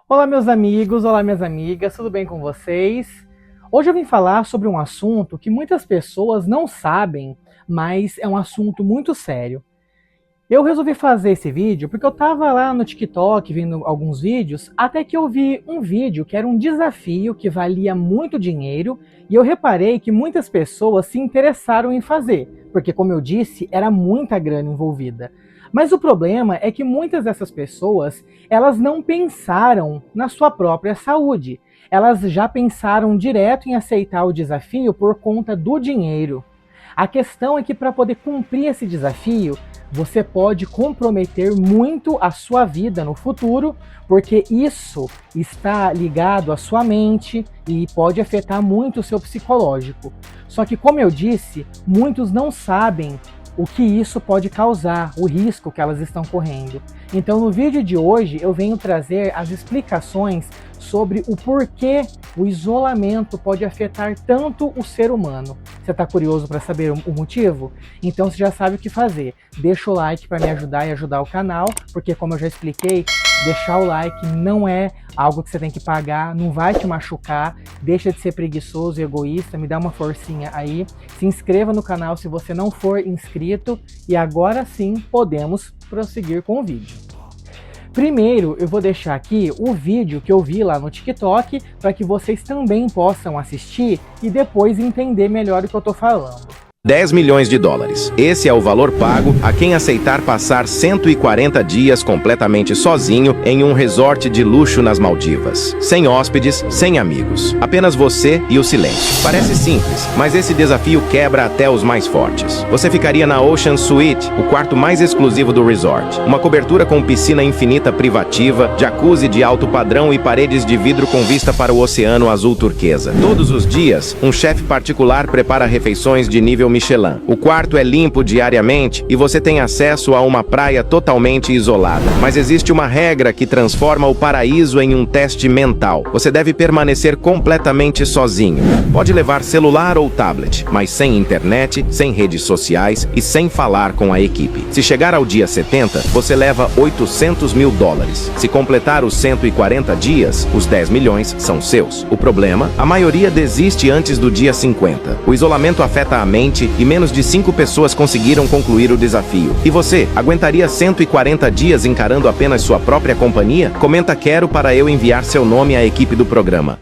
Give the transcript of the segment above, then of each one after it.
Olá meus amigos, olá minhas amigas, tudo bem com vocês? Hoje eu vim falar sobre um assunto que muitas pessoas não sabem, mas é um assunto muito sério. Eu resolvi fazer esse vídeo porque eu estava lá no TikTok vendo alguns vídeos, até que eu vi um vídeo que era um desafio que valia muito dinheiro e eu reparei que muitas pessoas se interessaram em fazer, porque como eu disse, era muita grana envolvida. Mas o problema é que muitas dessas pessoas, elas não pensaram na sua própria saúde. Elas já pensaram direto em aceitar o desafio por conta do dinheiro. A questão é que para poder cumprir esse desafio, você pode comprometer muito a sua vida no futuro, porque isso está ligado à sua mente e pode afetar muito o seu psicológico. Só que, como eu disse, muitos não sabem o que isso pode causar, o risco que elas estão correndo. Então, no vídeo de hoje, eu venho trazer as explicações sobre o porquê o isolamento pode afetar tanto o ser humano. Você está curioso para saber o motivo? Então você já sabe o que fazer. Deixa o like para me ajudar e ajudar o canal, porque como eu já expliquei, deixar o like não é algo que você tem que pagar, não vai te machucar, deixa de ser preguiçoso e egoísta, me dá uma forcinha aí. Se inscreva no canal se você não for inscrito e agora sim podemos prosseguir com o vídeo. Primeiro, eu vou deixar aqui o vídeo que eu vi lá no TikTok para que vocês também possam assistir e depois entender melhor o que eu estou falando. 10 milhões de dólares. Esse é o valor pago a quem aceitar passar 140 dias completamente sozinho em um resort de luxo nas Maldivas. Sem hóspedes, sem amigos. Apenas você e o silêncio. Parece simples, mas esse desafio quebra até os mais fortes. Você ficaria na Ocean Suite, o quarto mais exclusivo do resort. Uma cobertura com piscina infinita privativa, jacuzzi de alto padrão e paredes de vidro com vista para o oceano azul turquesa. Todos os dias, um chefe particular prepara refeições de nível Michelin. O quarto é limpo diariamente e você tem acesso a uma praia totalmente isolada. Mas existe uma regra que transforma o paraíso em um teste mental. Você deve permanecer completamente sozinho. Pode levar celular ou tablet, mas sem internet, sem redes sociais e sem falar com a equipe. Se chegar ao dia 70, você leva 800 mil dólares. Se completar os 140 dias, os 10 milhões são seus. O problema? A maioria desiste antes do dia 50. O isolamento afeta a mente e menos de 5 pessoas conseguiram concluir o desafio. E você, aguentaria 140 dias encarando apenas sua própria companhia? Comenta quero para eu enviar seu nome à equipe do programa.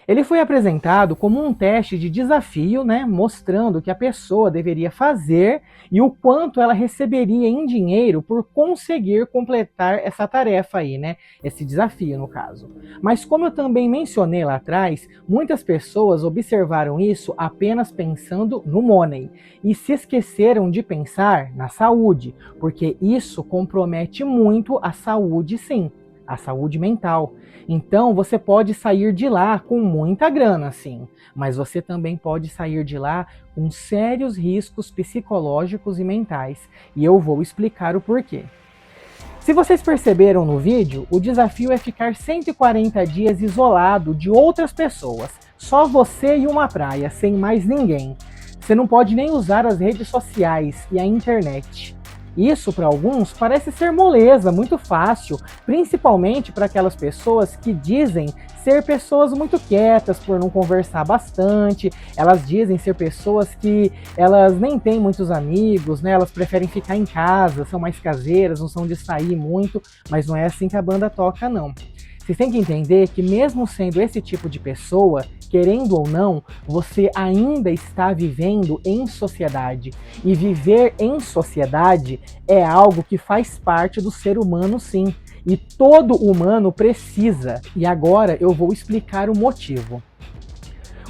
Ele foi apresentado como um teste de desafio, né, mostrando que a pessoa deveria fazer e o quanto ela receberia em dinheiro por conseguir completar essa tarefa aí, né, esse desafio no caso. Mas como eu também mencionei lá atrás, muitas pessoas observaram isso apenas pensando no money e se esqueceram de pensar na saúde, porque isso compromete muito a saúde sim. A saúde mental. Então você pode sair de lá com muita grana, sim, mas você também pode sair de lá com sérios riscos psicológicos e mentais, e eu vou explicar o porquê. Se vocês perceberam no vídeo, o desafio é ficar 140 dias isolado de outras pessoas, só você e uma praia, sem mais ninguém. Você não pode nem usar as redes sociais e a internet. Isso, para alguns, parece ser moleza, muito fácil, principalmente para aquelas pessoas que dizem ser pessoas muito quietas por não conversar bastante, elas dizem ser pessoas que elas nem têm muitos amigos, né? Elas preferem ficar em casa, são mais caseiras, não são de sair muito, mas não é assim que a banda toca, não. Vocês têm que entender que mesmo sendo esse tipo de pessoa, querendo ou não, você ainda está vivendo em sociedade. E viver em sociedade é algo que faz parte do ser humano sim. E todo humano precisa. E agora eu vou explicar o motivo.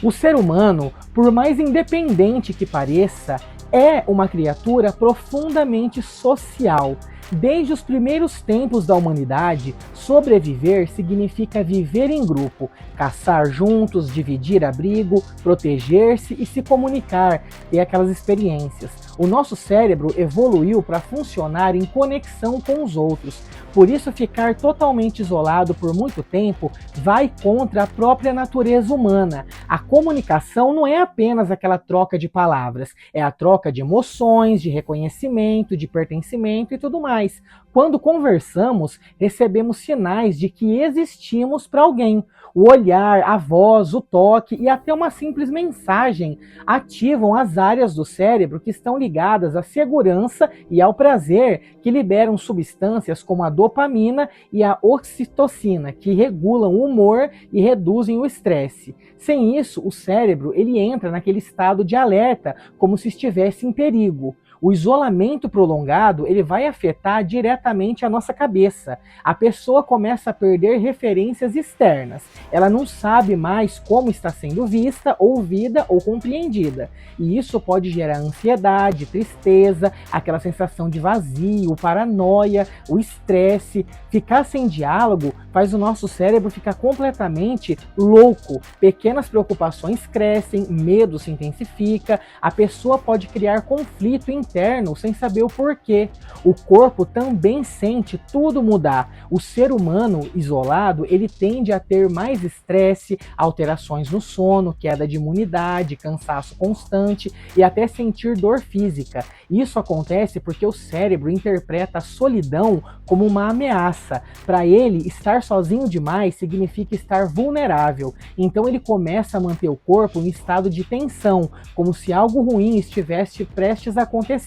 O ser humano, por mais independente que pareça, é uma criatura profundamente social. Desde os primeiros tempos da humanidade, sobreviver significa viver em grupo, caçar juntos, dividir abrigo, proteger-se e se comunicar, ter aquelas experiências. O nosso cérebro evoluiu para funcionar em conexão com os outros. Por isso, ficar totalmente isolado por muito tempo vai contra a própria natureza humana. A comunicação não é apenas aquela troca de palavras, é a troca de emoções, de reconhecimento, de pertencimento e tudo mais. Quando conversamos, recebemos sinais de que existimos para alguém. O olhar, a voz, o toque e até uma simples mensagem ativam as áreas do cérebro que estão ligadas à segurança e ao prazer, que liberam substâncias como a dopamina e a ocitocina, que regulam o humor e reduzem o estresse. Sem isso, o cérebro ele entra naquele estado de alerta, como se estivesse em perigo. O isolamento prolongado ele vai afetar diretamente a nossa cabeça. A pessoa começa a perder referências externas. Ela não sabe mais como está sendo vista, ouvida ou compreendida. E isso pode gerar ansiedade, tristeza, aquela sensação de vazio, paranoia, o estresse. Ficar sem diálogo faz o nosso cérebro ficar completamente louco. Pequenas preocupações crescem, medo se intensifica, a pessoa pode criar conflito interno sem saber o porquê. O corpo também sente tudo mudar. O ser humano isolado, ele tende a ter mais estresse, alterações no sono, queda de imunidade, cansaço constante e até sentir dor física. Isso acontece porque o cérebro interpreta a solidão como uma ameaça. Para ele, estar sozinho demais significa estar vulnerável. Então ele começa a manter o corpo em estado de tensão, como se algo ruim estivesse prestes a acontecer.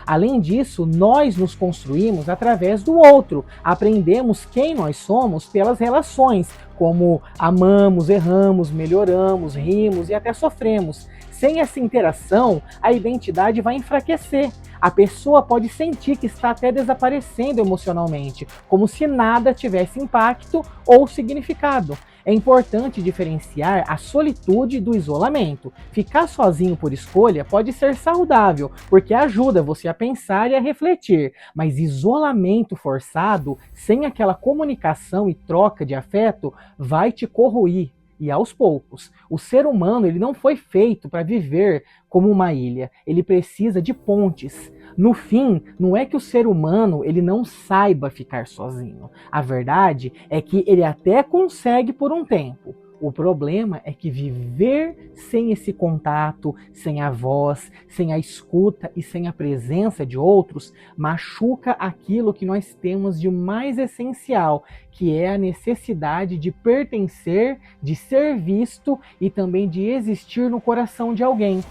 Além disso, nós nos construímos através do outro. Aprendemos quem nós somos pelas relações, como amamos, erramos, melhoramos, rimos e até sofremos. Sem essa interação, a identidade vai enfraquecer. A pessoa pode sentir que está até desaparecendo emocionalmente, como se nada tivesse impacto ou significado. É importante diferenciar a solitude do isolamento. Ficar sozinho por escolha pode ser saudável, porque ajuda você a pensar e a refletir, mas isolamento forçado, sem aquela comunicação e troca de afeto, vai te corroer. E aos poucos, o ser humano ele não foi feito para viver como uma ilha, ele precisa de pontes. No fim, não é que o ser humano ele não saiba ficar sozinho. A verdade é que ele até consegue por um tempo. O problema é que viver sem esse contato, sem a voz, sem a escuta e sem a presença de outros, machuca aquilo que nós temos de mais essencial, que é a necessidade de pertencer, de ser visto e também de existir no coração de alguém.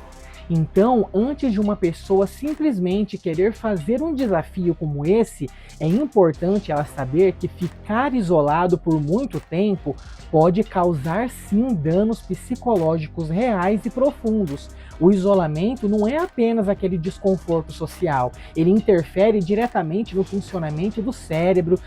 Então, antes de uma pessoa simplesmente querer fazer um desafio como esse, é importante ela saber que ficar isolado por muito tempo pode causar sim danos psicológicos reais e profundos. O isolamento não é apenas aquele desconforto social, ele interfere diretamente no funcionamento do cérebro,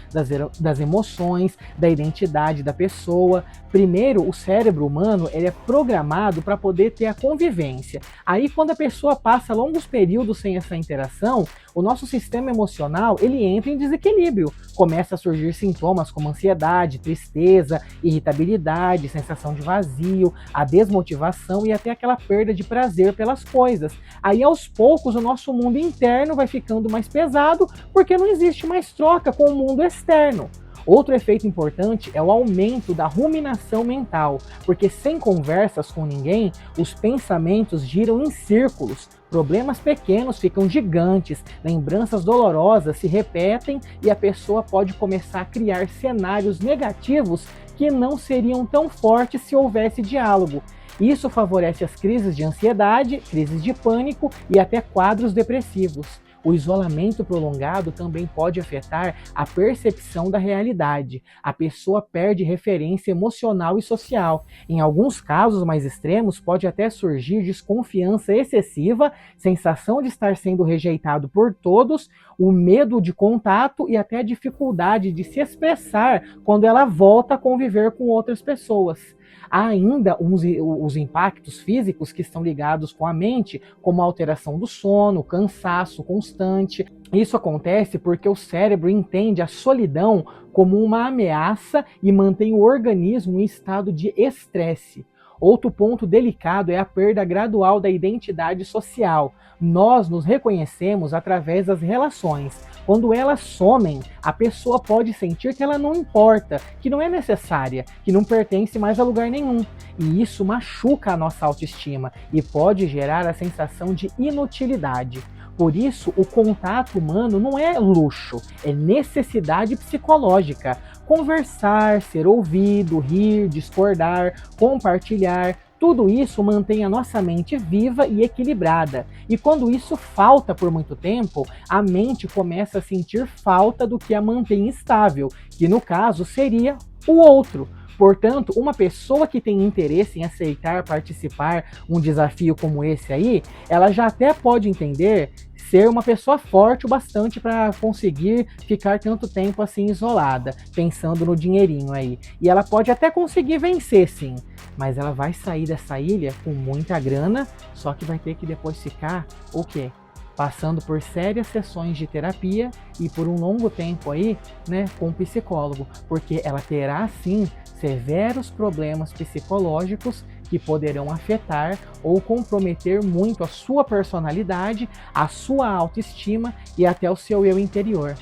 das emoções, da identidade da pessoa. Primeiro, o cérebro humano ele é programado para poder ter a convivência. Aí, quando a pessoa passa longos períodos sem essa interação, o nosso sistema emocional ele entra em desequilíbrio. Começa a surgir sintomas como ansiedade, tristeza, irritabilidade, sensação de vazio, a desmotivação e até aquela perda de prazer pelas coisas. Aí, aos poucos, o nosso mundo interno vai ficando mais pesado porque não existe mais troca com o mundo externo. Outro efeito importante é o aumento da ruminação mental, porque sem conversas com ninguém, os pensamentos giram em círculos, problemas pequenos ficam gigantes, lembranças dolorosas se repetem e a pessoa pode começar a criar cenários negativos que não seriam tão fortes se houvesse diálogo. Isso favorece as crises de ansiedade, crises de pânico e até quadros depressivos. O isolamento prolongado também pode afetar a percepção da realidade. A pessoa perde referência emocional e social. Em alguns casos mais extremos, pode até surgir desconfiança excessiva, sensação de estar sendo rejeitado por todos, o medo de contato e até a dificuldade de se expressar quando ela volta a conviver com outras pessoas. Há ainda os impactos físicos que estão ligados com a mente, como a alteração do sono, cansaço constante. Isso acontece porque o cérebro entende a solidão como uma ameaça e mantém o organismo em estado de estresse. Outro ponto delicado é a perda gradual da identidade social. Nós nos reconhecemos através das relações. Quando elas somem, a pessoa pode sentir que ela não importa, que não é necessária, que não pertence mais a lugar nenhum. E isso machuca a nossa autoestima e pode gerar a sensação de inutilidade. Por isso, o contato humano não é luxo, é necessidade psicológica. Conversar, ser ouvido, rir, discordar, compartilhar, tudo isso mantém a nossa mente viva e equilibrada. E quando isso falta por muito tempo, a mente começa a sentir falta do que a mantém estável, que no caso seria o outro. Portanto, uma pessoa que tem interesse em aceitar participar um desafio como esse aí, ela já até pode entender ser uma pessoa forte o bastante para conseguir ficar tanto tempo assim isolada, pensando no dinheirinho aí. E ela pode até conseguir vencer, sim, mas ela vai sair dessa ilha com muita grana, só que vai ter que depois ficar o quê? Passando por sérias sessões de terapia e por um longo tempo aí, né, com um psicólogo, porque ela terá sim severos problemas psicológicos que poderão afetar ou comprometer muito a sua personalidade, a sua autoestima e até o seu eu interior.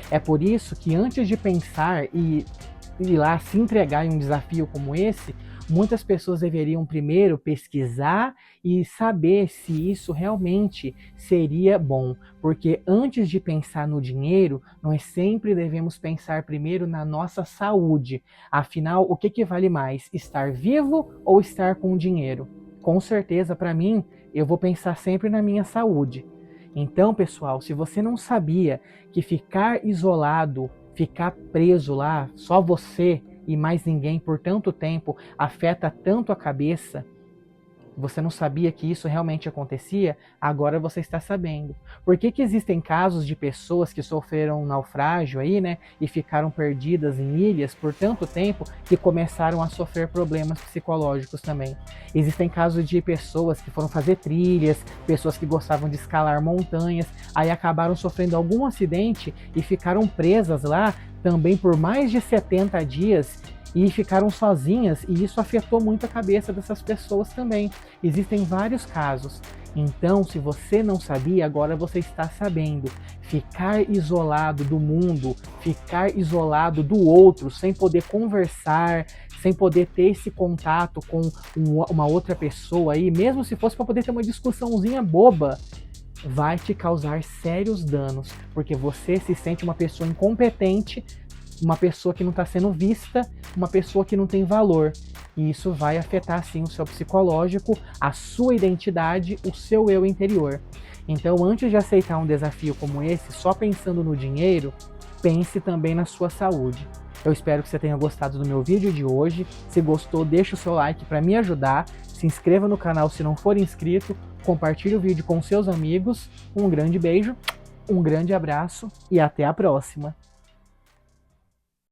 É por isso que antes de pensar e ir lá se entregar em um desafio como esse, muitas pessoas deveriam primeiro pesquisar e saber se isso realmente seria bom, porque antes de pensar no dinheiro, nós sempre devemos pensar primeiro na nossa saúde. Afinal, o que vale mais, estar vivo ou estar com dinheiro? Com certeza, para mim, eu vou pensar sempre na minha saúde. Então, pessoal, se você não sabia que ficar isolado, ficar preso lá, só você e mais ninguém por tanto tempo afeta tanto a cabeça, você não sabia que isso realmente acontecia, agora você está sabendo. Por que existem casos de pessoas que sofreram um naufrágio aí, né, e ficaram perdidas em ilhas por tanto tempo que começaram a sofrer problemas psicológicos também? Existem casos de pessoas que foram fazer trilhas, pessoas que gostavam de escalar montanhas, aí acabaram sofrendo algum acidente e ficaram presas lá também por mais de 70 dias e ficaram sozinhas, e isso afetou muito a cabeça dessas pessoas também. Existem vários casos. Então, se você não sabia, agora você está sabendo. Ficar isolado do mundo, ficar isolado do outro, sem poder conversar, sem poder ter esse contato com uma outra pessoa aí, mesmo se fosse para poder ter uma discussãozinha boba, vai te causar sérios danos, porque você se sente uma pessoa incompetente, uma pessoa que não está sendo vista, uma pessoa que não tem valor. E isso vai afetar sim o seu psicológico, a sua identidade, o seu eu interior. Então, antes de aceitar um desafio como esse, só pensando no dinheiro, pense também na sua saúde. Eu espero que você tenha gostado do meu vídeo de hoje. Se gostou, deixa o seu like para me ajudar. Se inscreva no canal se não for inscrito. Compartilhe o vídeo com seus amigos. Um grande beijo, um grande abraço e até a próxima.